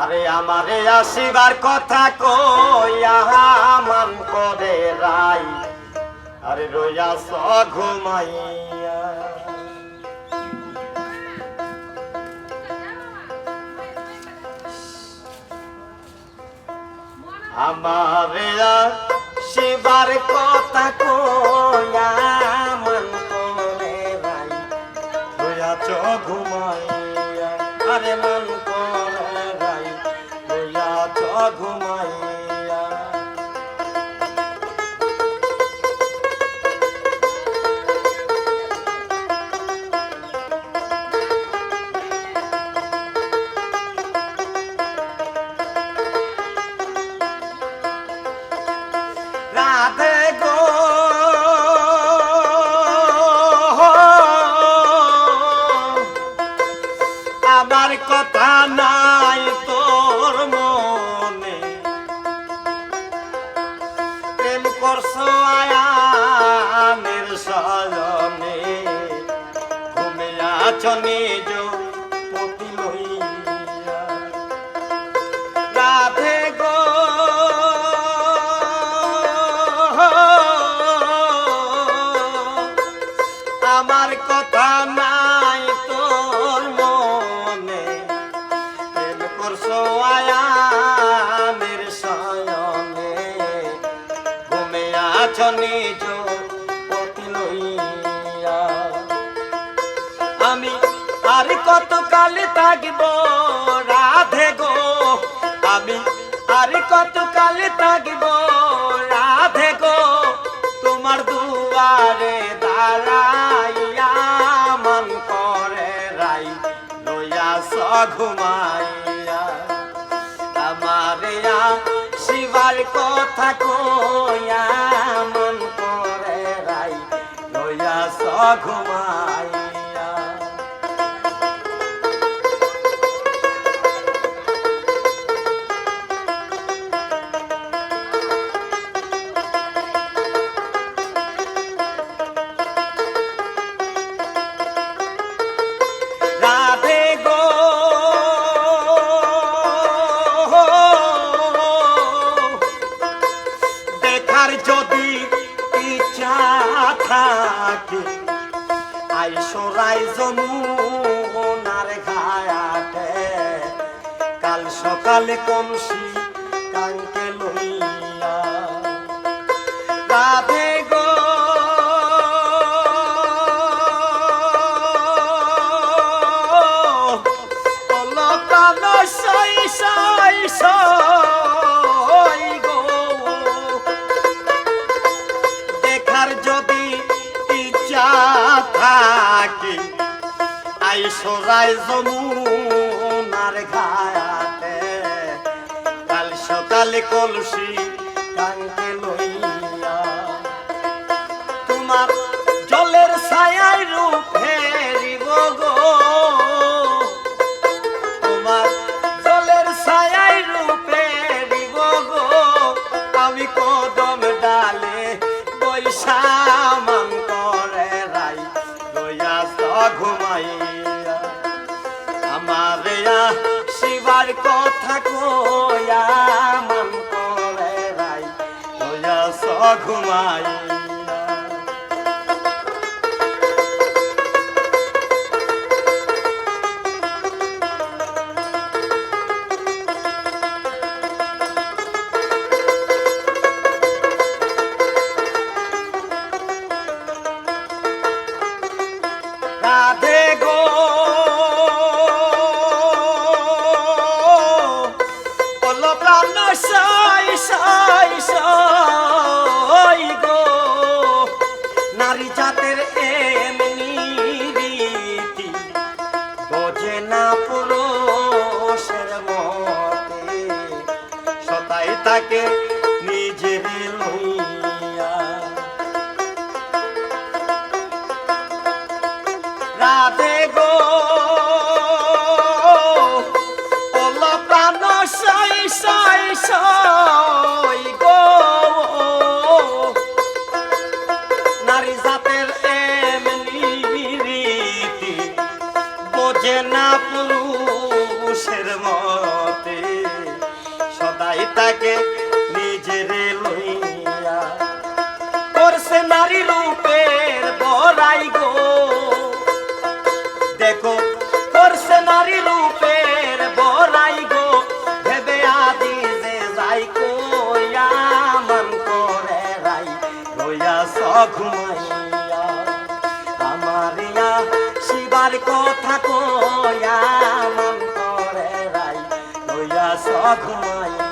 আরে আমারে আসিবার কথা কইয়া মান করে রাই, আরে রইয়াছ ঘুমাইয়া। আমারে আসিবার কথা কইয়া মান করে রাই, রইয়াছ ঘুমাইয়া। আরে মান করে রাই, রইয়াছ ঘুমাইয়া। রাধে গো আমার কথা নাই তোর মনে, প্রেম করছো আয়ানের সজনে, ঘুমিয়াছ নিজ পতি লইয়া। রাধে গো আমার কথা নাই তোর মনে, প্রেম করছো আয়ানের শয়নে, ঘুমিয়াছ নিজ পতি লইয়া। আমি আর কত কাল থাকব রাধে গো, আমি আর কত কাল থাকব রাধে গো, তোমার দুয়ারে দাঁড়াইয়া মন করে রাই, রইয়াছ ঘুমাইয়া। আমারে শিবার কথা কইয়া মন করে রাই, রইয়াছ ঘুমাইয়া। রাধে গো দেখার যদি ইচ্ছা থাকে, আইসো রাই যমুনার ঘাটে, কাল সকালে কলসি কাঙ্কে লইয়া। রাধে গো দেখার যদি ইচ্ছা থাকে, আইসো রাই যমুনার ঘাটে, কাল সকালে কলসি কাঙ্কে লইয়া। তোমার জলের ছায়ায় রূপ ফেরিব গো, তোমার জলের ছায়ায় রূপ ফেরিব গো, আমি কদম ডালে বৈশা মান করে রাই, রইয়াছ ঘুমাইয়া। আমারে শিবার কথা কইয়া মান করে রাই, রইয়াছ ঘুমাইয়া। রাধে গো বলো প্রাণ সাই সাই সাই গো, নারী জাতের এমনি রীতি, বোঝে না পুরুষের মতে, সতাই তাকে নিজের লইয়া। রাধে গো বলো প্রাণ সাই সাই সাই গো, নারী জাতের এমনি রীতি, বোঝে না পুরুষের মতে, নারী রূপের বড়াই গো ভেবে আদি যে যাই কইয়া মন করে রাই রইয়া ঘুমাইয়া আমারিয়া শিবার কথা কইয়া মন করে রাই রইয়া ঘুমাইয়া